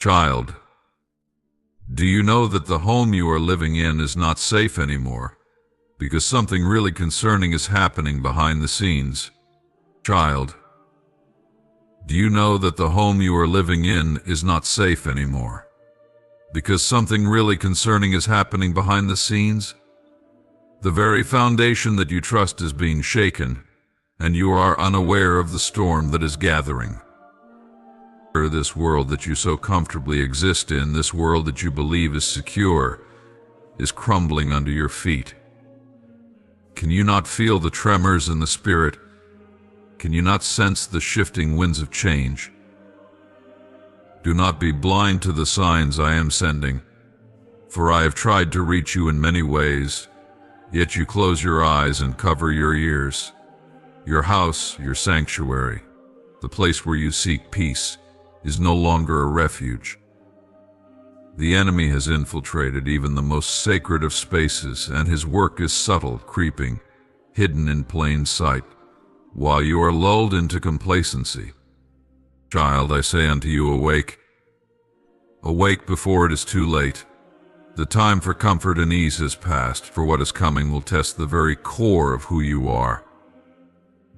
Child, do you know that the home you are living in is not safe anymore, because something really concerning is happening behind the scenes? Child, do you know that the home you are living in is not safe anymore, because something really concerning is happening behind the scenes? The very foundation that you trust is being shaken, and you are unaware of the storm that is gathering. This world that you so comfortably exist in, this world that you believe is secure, is crumbling under your feet. Can you not feel the tremors in the spirit? Can you not sense the shifting winds of change? Do not be blind to the signs I am sending, for I have tried to reach you in many ways, yet you close your eyes and cover your ears. Your house, your sanctuary, the place where you seek peace, is no longer a refuge. The enemy has infiltrated even the most sacred of spaces, and his work is subtle, creeping, hidden in plain sight, while you are lulled into complacency. Child, I say unto you, awake. Awake before it is too late. The time for comfort and ease has passed, for what is coming will test the very core of who you are.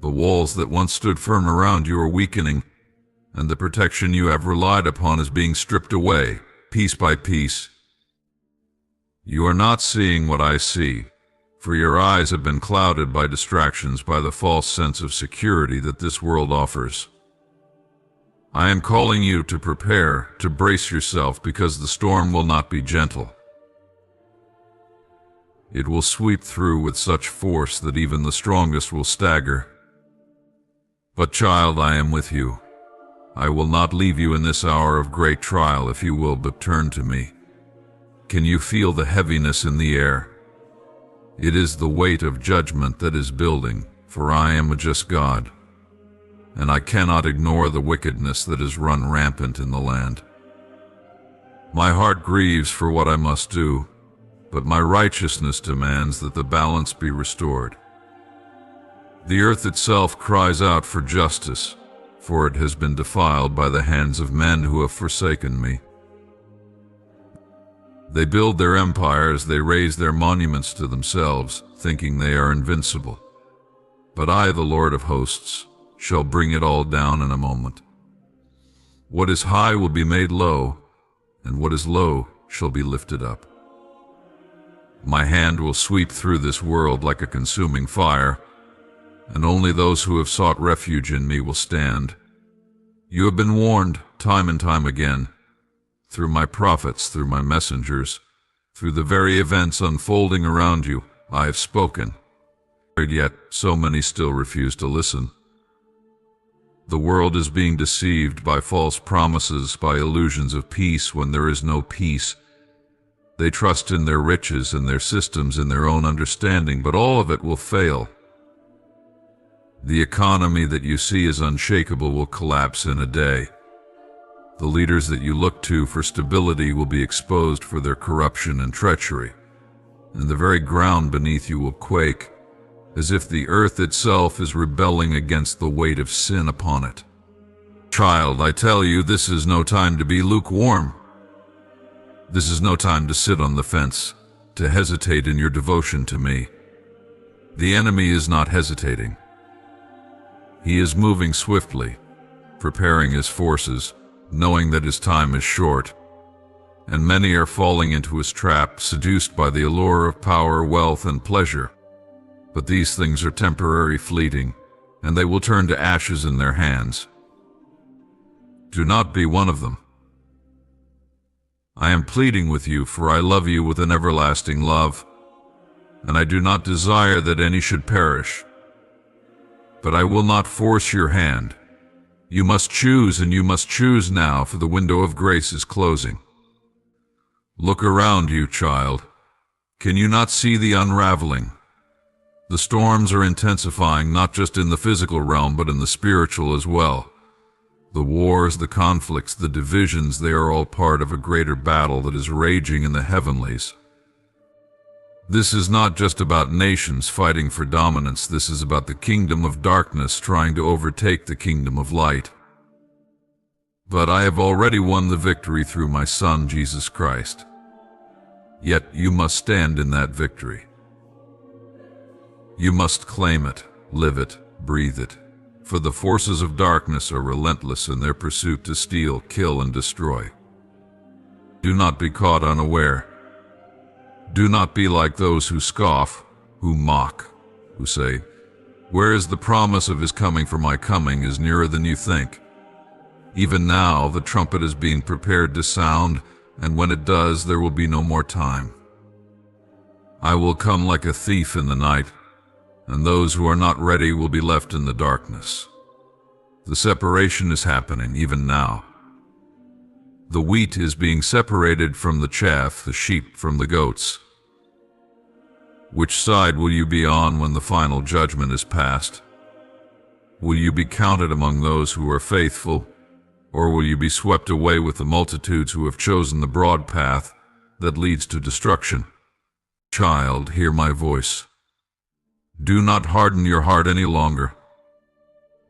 The walls that once stood firm around you are weakening, and the protection you have relied upon is being stripped away, piece by piece. You are not seeing what I see, for your eyes have been clouded by distractions, by the false sense of security that this world offers. I am calling you to prepare, to brace yourself, because the storm will not be gentle. It will sweep through with such force that even the strongest will stagger. But child, I am with you. I will not leave you in this hour of great trial if you will but turn to me. Can you feel the heaviness in the air? It is the weight of judgment that is building, for I am a just God, and I cannot ignore the wickedness that has run rampant in the land. My heart grieves for what I must do, but my righteousness demands that the balance be restored. The earth itself cries out for justice, for it has been defiled by the hands of men who have forsaken me. They build their empires, they raise their monuments to themselves, thinking they are invincible. But I, the Lord of hosts, shall bring it all down in a moment. What is high will be made low, and what is low shall be lifted up. My hand will sweep through this world like a consuming fire, and only those who have sought refuge in me will stand. You have been warned time and time again, through my prophets, through my messengers, through the very events unfolding around you. I have spoken, yet so many still refuse to listen. The world is being deceived by false promises, by illusions of peace when there is no peace. They trust in their riches and their systems, in their own understanding, but all of it will fail. The economy that you see as unshakable will collapse in a day. The leaders that you look to for stability will be exposed for their corruption and treachery, and the very ground beneath you will quake, as if the earth itself is rebelling against the weight of sin upon it. Child, I tell you, this is no time to be lukewarm. This is no time to sit on the fence, to hesitate in your devotion to me. The enemy is not hesitating. He is moving swiftly, preparing his forces, knowing that his time is short, and many are falling into his trap, seduced by the allure of power, wealth, and pleasure. But these things are temporary, fleeting, and they will turn to ashes in their hands. Do not be one of them. I am pleading with you, for I love you with an everlasting love, and I do not desire that any should perish. But I will not force your hand. You must choose, and you must choose now, for the window of grace is closing. Look around you, child. Can you not see the unraveling? The storms are intensifying, not just in the physical realm, but in the spiritual as well. The wars, the conflicts, the divisions, they are all part of a greater battle that is raging in the heavenlies. This is not just about nations fighting for dominance. This is about the kingdom of darkness trying to overtake the kingdom of light. But I have already won the victory through my Son, Jesus Christ. Yet you must stand in that victory. You must claim it, live it, breathe it, for the forces of darkness are relentless in their pursuit to steal, kill, and destroy. Do not be caught unaware. Do not be like those who scoff, who mock, who say, "Where is the promise of his coming? For my coming is nearer than you think." Even now the trumpet is being prepared to sound, and when it does, there will be no more time. I will come like a thief in the night, and those who are not ready will be left in the darkness. The separation is happening even now. The wheat is being separated from the chaff, the sheep from the goats. Which side will you be on when the final judgment is passed? Will you be counted among those who are faithful, or will you be swept away with the multitudes who have chosen the broad path that leads to destruction? Child, hear my voice. Do not harden your heart any longer.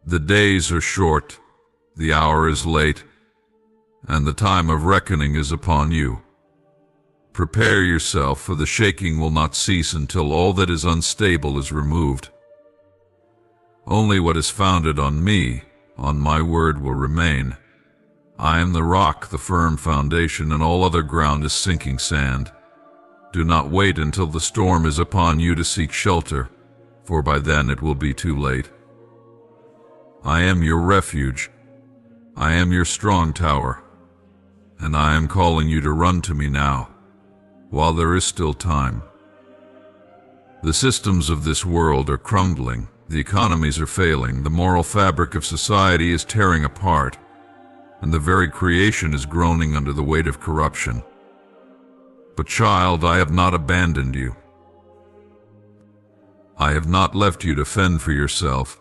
The days are short, the hour is late, and the time of reckoning is upon you. Prepare yourself, for the shaking will not cease until all that is unstable is removed. Only what is founded on me, on my word, will remain. I am the rock, the firm foundation, and all other ground is sinking sand. Do not wait until the storm is upon you to seek shelter, for by then it will be too late. I am your refuge. I am your strong tower, and I am calling you to run to me now, while there is still time. The systems of this world are crumbling, the economies are failing, the moral fabric of society is tearing apart, and the very creation is groaning under the weight of corruption. But child, I have not abandoned you. I have not left you to fend for yourself.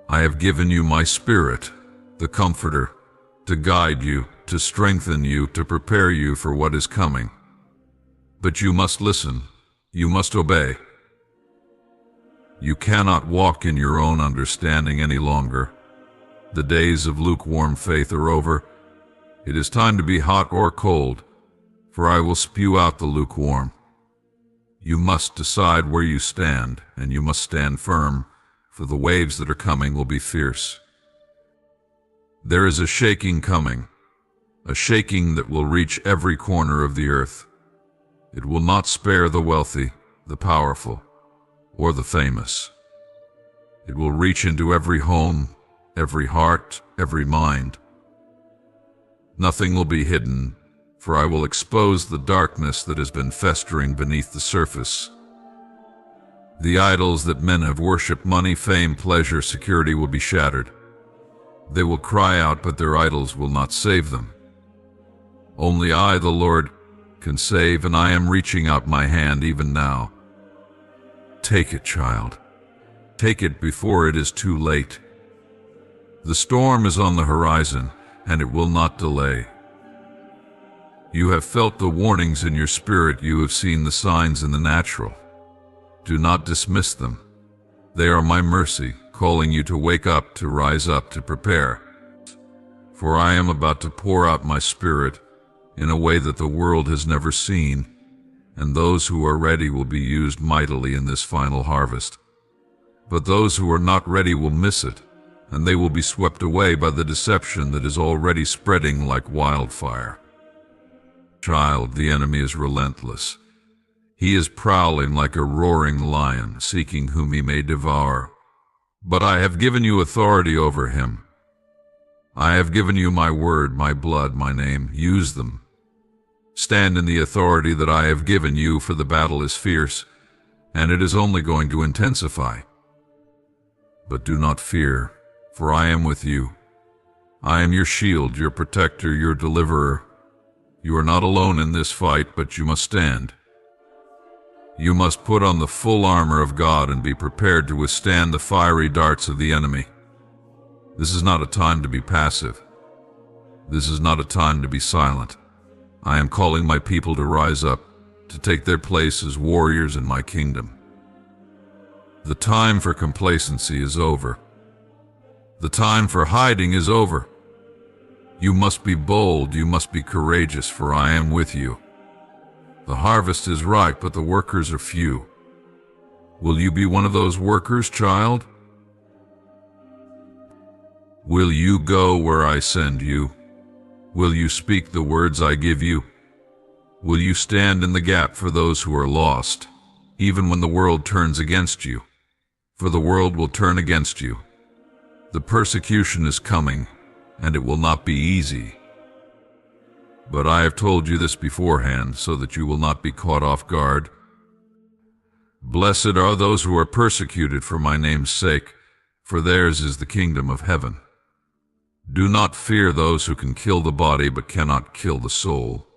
I have given you my Spirit, the Comforter, to guide you, to strengthen you, to prepare you for what is coming. But you must listen, you must obey. You cannot walk in your own understanding any longer. The days of lukewarm faith are over. It is time to be hot or cold, for I will spew out the lukewarm. You must decide where you stand, and you must stand firm, for the waves that are coming will be fierce. There is a shaking coming, a shaking that will reach every corner of the earth. It will not spare the wealthy, the powerful, or the famous. It will reach into every home, every heart, every mind. Nothing will be hidden, for I will expose the darkness that has been festering beneath the surface. The idols that men have worshipped, money, fame, pleasure, security, will be shattered. They will cry out, but their idols will not save them. Only I, the Lord, can save, and I am reaching out my hand even now. Take it, child. Take it before it is too late. The storm is on the horizon, and it will not delay. You have felt the warnings in your spirit, you have seen the signs in the natural. Do not dismiss them. They are my mercy, calling you to wake up, to rise up, to prepare. For I am about to pour out my Spirit in a way that the world has never seen, and those who are ready will be used mightily in this final harvest. But those who are not ready will miss it, and they will be swept away by the deception that is already spreading like wildfire. Child, the enemy is relentless. He is prowling like a roaring lion, seeking whom he may devour. But I have given you authority over him. I have given you my word, my blood, my name. Use them. Stand in the authority that I have given you, for the battle is fierce, and it is only going to intensify. But do not fear, for I am with you. I am your shield, your protector, your deliverer. You are not alone in this fight, but you must stand. You must put on the full armor of God and be prepared to withstand the fiery darts of the enemy. This is not a time to be passive. This is not a time to be silent. I am calling my people to rise up, to take their place as warriors in my kingdom. The time for complacency is over. The time for hiding is over. You must be bold, you must be courageous, for I am with you. The harvest is ripe, but the workers are few. Will you be one of those workers, child? Will you go where I send you? Will you speak the words I give you? Will you stand in the gap for those who are lost, even when the world turns against you? For the world will turn against you. The persecution is coming, and it will not be easy. But I have told you this beforehand, so that you will not be caught off guard. Blessed are those who are persecuted for my name's sake, for theirs is the kingdom of heaven. Do not fear those who can kill the body but cannot kill the soul.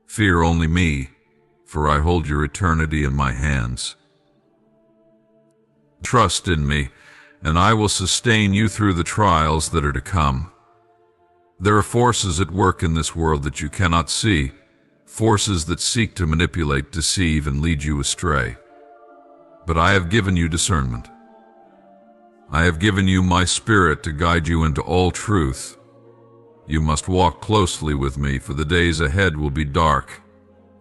Fear only me, for I hold your eternity in my hands. Trust in me, and I will sustain you through the trials that are to come. There are forces at work in this world that you cannot see, forces that seek to manipulate, deceive, and lead you astray. But I have given you discernment. I have given you my Spirit to guide you into all truth. You must walk closely with me, for the days ahead will be dark,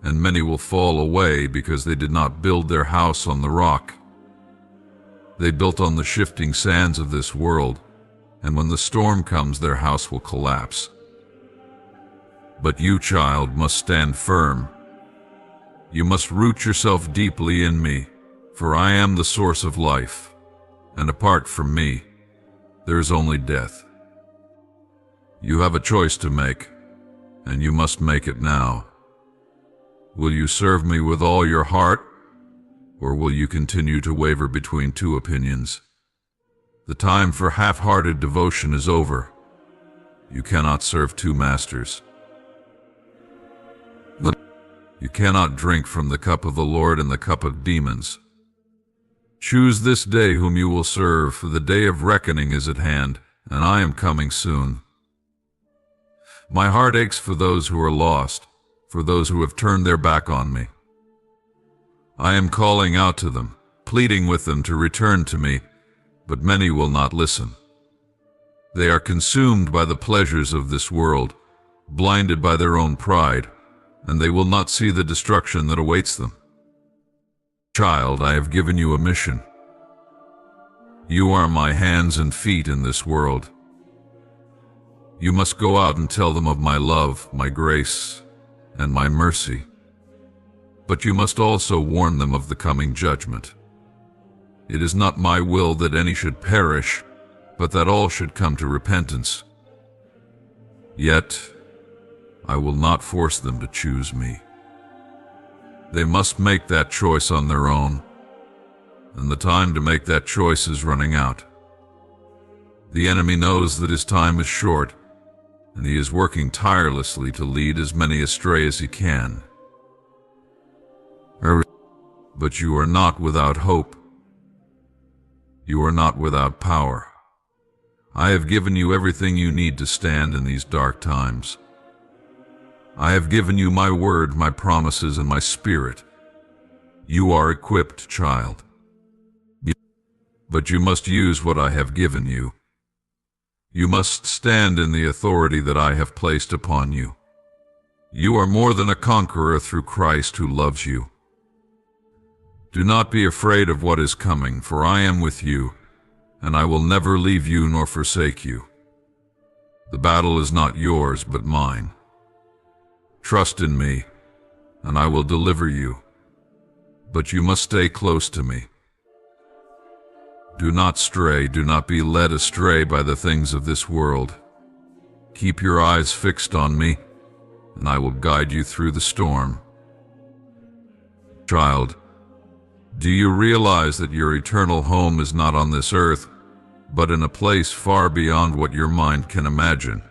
and many will fall away because they did not build their house on the rock. They built on the shifting sands of this world, and when the storm comes, their house will collapse. But you, child, must stand firm. You must root yourself deeply in me, for I am the source of life, and apart from me, there is only death. You have a choice to make, and you must make it now. Will you serve me with all your heart, or will you continue to waver between two opinions? The time for half-hearted devotion is over. You cannot serve two masters. You cannot drink from the cup of the Lord and the cup of demons. Choose this day whom you will serve, for the day of reckoning is at hand, and I am coming soon. My heart aches for those who are lost, for those who have turned their back on me. I am calling out to them, pleading with them to return to me, but many will not listen. They are consumed by the pleasures of this world, blinded by their own pride, and they will not see the destruction that awaits them. Child, I have given you a mission. You are my hands and feet in this world. You must go out and tell them of my love, my grace, and my mercy. But you must also warn them of the coming judgment. It is not my will that any should perish, but that all should come to repentance. Yet, I will not force them to choose me. They must make that choice on their own, and the time to make that choice is running out. The enemy knows that his time is short, and he is working tirelessly to lead as many astray as he can. But you are not without hope. You are not without power. I have given you everything you need to stand in these dark times. I have given you my word, my promises, and my spirit. You are equipped, child. But you must use what I have given you. You must stand in the authority that I have placed upon you. You are more than a conqueror through Christ who loves you. Do not be afraid of what is coming, for I am with you, and I will never leave you nor forsake you. The battle is not yours, but mine. Trust in me, and I will deliver you. But you must stay close to me. Do not stray, do not be led astray by the things of this world. Keep your eyes fixed on me, and I will guide you through the storm. Child, do you realize that your eternal home is not on this earth, but in a place far beyond what your mind can imagine?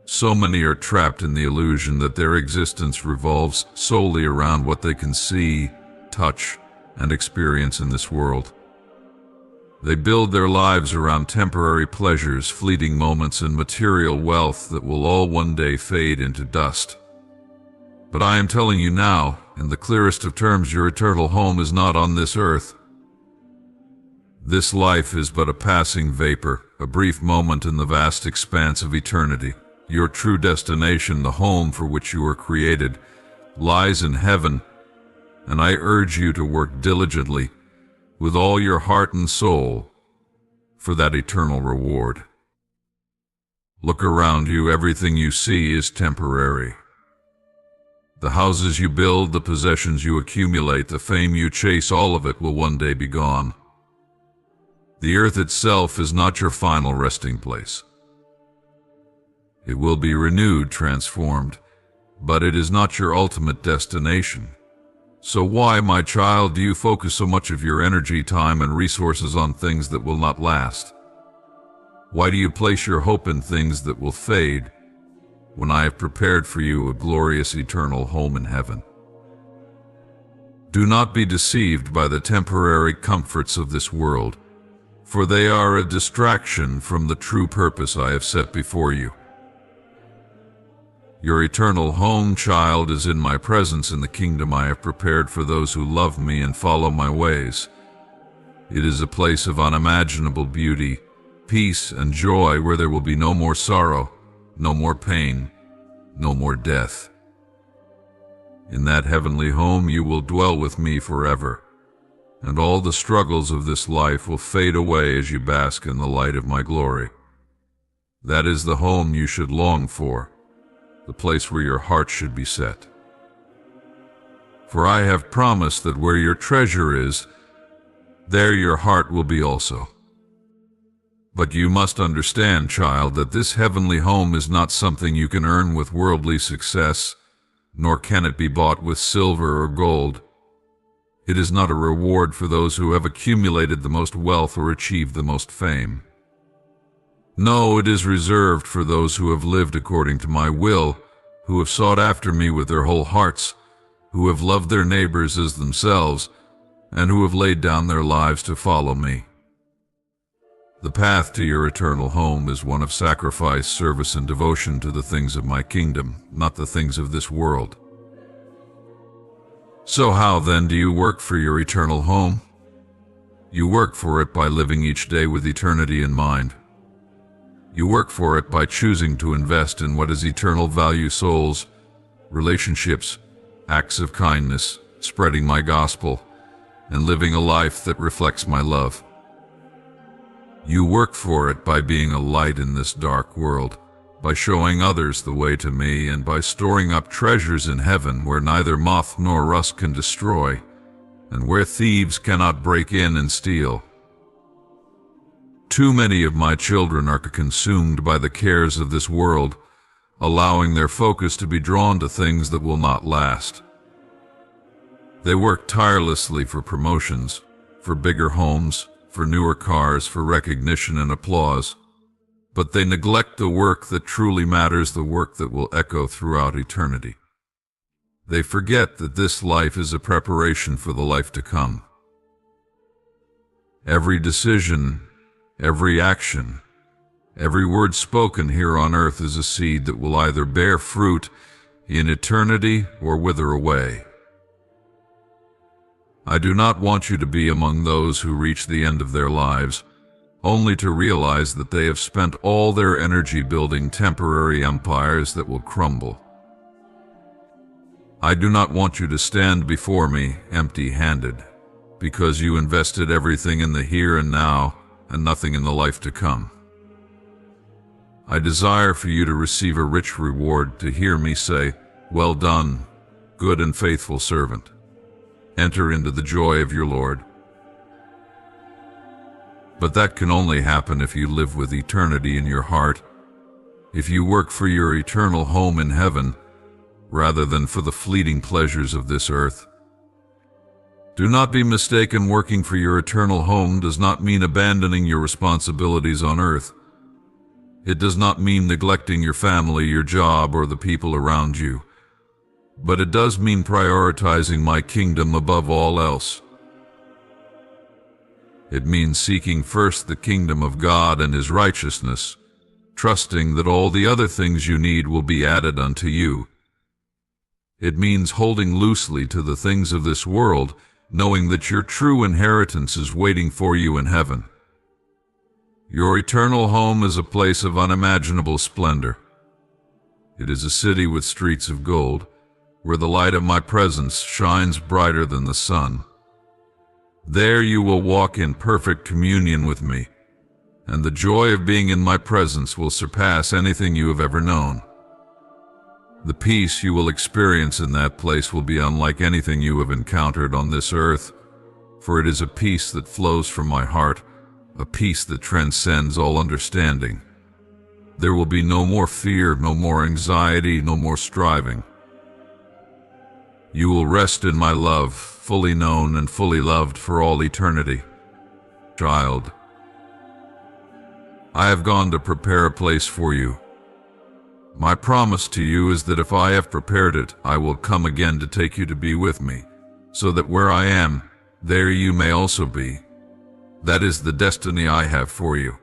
So many are trapped in the illusion that their existence revolves solely around what they can see, touch, and experience in this world. They build their lives around temporary pleasures, fleeting moments, and material wealth that will all one day fade into dust. But I am telling you now, in the clearest of terms, your eternal home is not on this earth. This life is but a passing vapor, a brief moment in the vast expanse of eternity. Your true destination, the home for which you were created, lies in heaven, and I urge you to work diligently, with all your heart and soul, for that eternal reward. Look around you, everything you see is temporary. The houses you build, the possessions you accumulate, the fame you chase, all of it will one day be gone. The earth itself is not your final resting place. It will be renewed, transformed, but it is not your ultimate destination. So why, my child, do you focus so much of your energy, time, and resources on things that will not last? Why do you place your hope in things that will fade, when I have prepared for you a glorious eternal home in heaven? Do not be deceived by the temporary comforts of this world, for they are a distraction from the true purpose I have set before you. Your eternal home, child, is in my presence in the kingdom I have prepared for those who love me and follow my ways. It is a place of unimaginable beauty, peace, and joy, where there will be no more sorrow, no more pain, no more death. In that heavenly home you will dwell with me forever, and all the struggles of this life will fade away as you bask in the light of my glory. That is the home you should long for, the place where your heart should be set. For I have promised that where your treasure is, there your heart will be also. But you must understand, child, that this heavenly home is not something you can earn with worldly success, nor can it be bought with silver or gold. It is not a reward for those who have accumulated the most wealth or achieved the most fame. No, it is reserved for those who have lived according to my will, who have sought after me with their whole hearts, who have loved their neighbors as themselves, and who have laid down their lives to follow me. The path to your eternal home is one of sacrifice, service, and devotion to the things of my kingdom, not the things of this world. So how, then, do you work for your eternal home? You work for it by living each day with eternity in mind. You work for it by choosing to invest in what is eternal value: souls, relationships, acts of kindness, spreading my gospel, and living a life that reflects my love. You work for it by being a light in this dark world, by showing others the way to me, and by storing up treasures in heaven where neither moth nor rust can destroy, and where thieves cannot break in and steal. Too many of my children are consumed by the cares of this world, allowing their focus to be drawn to things that will not last. They work tirelessly for promotions, for bigger homes, for newer cars, for recognition and applause, but they neglect the work that truly matters, the work that will echo throughout eternity. They forget that this life is a preparation for the life to come. Every decision, every action, every word spoken here on earth is a seed that will either bear fruit in eternity or wither away. I do not want you to be among those who reach the end of their lives, only to realize that they have spent all their energy building temporary empires that will crumble. I do not want you to stand before me empty-handed, because you invested everything in the here and now and nothing in the life to come. I desire for you to receive a rich reward, to hear me say, "Well done, good and faithful servant. Enter into the joy of your Lord." But that can only happen if you live with eternity in your heart, if you work for your eternal home in heaven, rather than for the fleeting pleasures of this earth. Do not be mistaken, working for your eternal home does not mean abandoning your responsibilities on earth. It does not mean neglecting your family, your job, or the people around you. But it does mean prioritizing my kingdom above all else. It means seeking first the kingdom of God and His righteousness, trusting that all the other things you need will be added unto you. It means holding loosely to the things of this world, knowing that your true inheritance is waiting for you in heaven. Your eternal home is a place of unimaginable splendor. It is a city with streets of gold, where the light of my presence shines brighter than the sun. There you will walk in perfect communion with me, and the joy of being in my presence will surpass anything you have ever known. The peace you will experience in that place will be unlike anything you have encountered on this earth, for it is a peace that flows from my heart, a peace that transcends all understanding. There will be no more fear, no more anxiety, no more striving. You will rest in my love, fully known and fully loved for all eternity. Child, I have gone to prepare a place for you. My promise to you is that if I have prepared it, I will come again to take you to be with me, so that where I am, there you may also be. That is the destiny I have for you,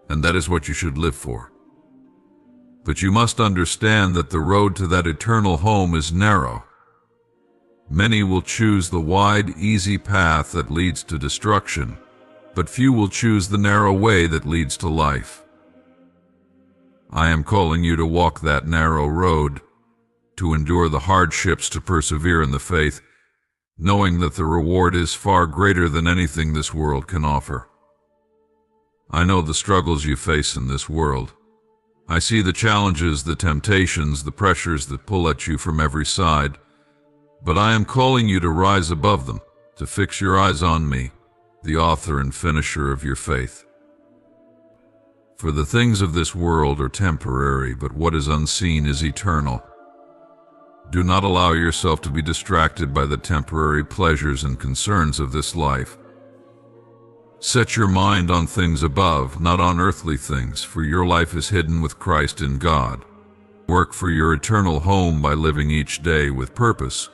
and that is what you should live for. But you must understand that the road to that eternal home is narrow. Many will choose the wide, easy path that leads to destruction, but few will choose the narrow way that leads to life. I am calling you to walk that narrow road, to endure the hardships, to persevere in the faith, knowing that the reward is far greater than anything this world can offer. I know the struggles you face in this world. I see the challenges, the temptations, the pressures that pull at you from every side, but I am calling you to rise above them, to fix your eyes on me, the author and finisher of your faith. For the things of this world are temporary, but what is unseen is eternal. Do not allow yourself to be distracted by the temporary pleasures and concerns of this life. Set your mind on things above, not on earthly things, for your life is hidden with Christ in God. Work for your eternal home by living each day with purpose,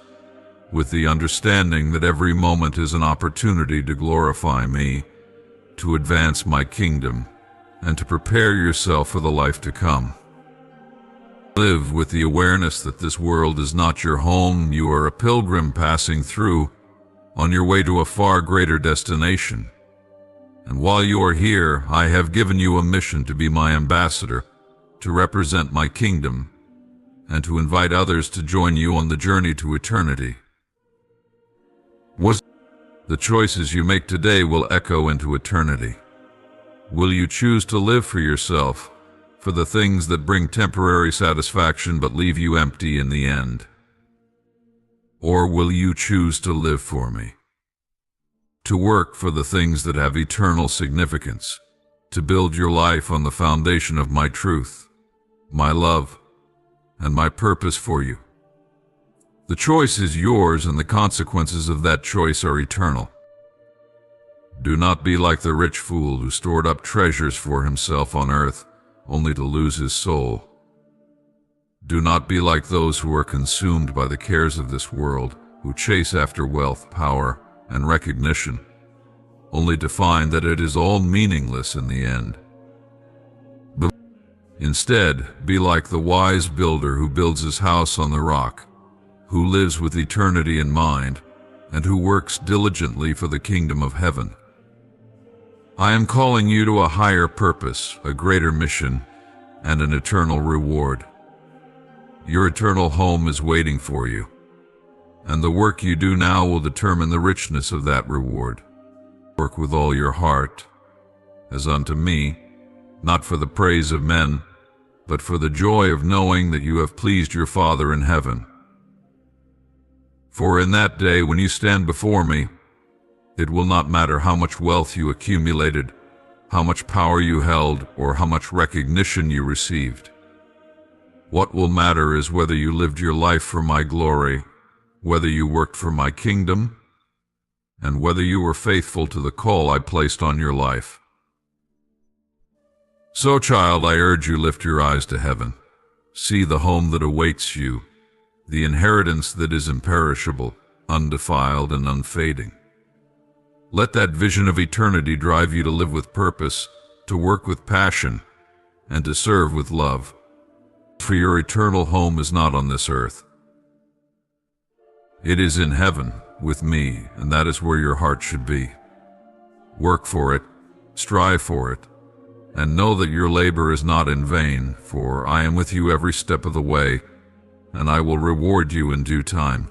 with the understanding that every moment is an opportunity to glorify me, to advance my kingdom, and to prepare yourself for the life to come. Live with the awareness that this world is not your home. You are a pilgrim passing through, on your way to a far greater destination. And while you are here, I have given you a mission to be my ambassador, to represent my kingdom, and to invite others to join you on the journey to eternity. The choices you make today will echo into eternity. Will you choose to live for yourself, for the things that bring temporary satisfaction but leave you empty in the end? Or will you choose to live for me? To work for the things that have eternal significance, to build your life on the foundation of my truth, my love, and my purpose for you. The choice is yours, and the consequences of that choice are eternal. Do not be like the rich fool who stored up treasures for himself on earth, only to lose his soul. Do not be like those who are consumed by the cares of this world, who chase after wealth, power, and recognition, only to find that it is all meaningless in the end. Instead, be like the wise builder who builds his house on the rock, who lives with eternity in mind, and who works diligently for the kingdom of heaven. I am calling you to a higher purpose, a greater mission, and an eternal reward. Your eternal home is waiting for you, and the work you do now will determine the richness of that reward. Work with all your heart, as unto me, not for the praise of men, but for the joy of knowing that you have pleased your Father in heaven. For in that day when you stand before me, it will not matter how much wealth you accumulated, how much power you held, or how much recognition you received. What will matter is whether you lived your life for my glory, whether you worked for my kingdom, and whether you were faithful to the call I placed on your life. So, child, I urge you, lift your eyes to heaven. See the home that awaits you, the inheritance that is imperishable, undefiled, and unfading. Let that vision of eternity drive you to live with purpose, to work with passion, and to serve with love. For your eternal home is not on this earth. It is in heaven, with me, and that is where your heart should be. Work for it, strive for it, and know that your labor is not in vain, for I am with you every step of the way, and I will reward you in due time.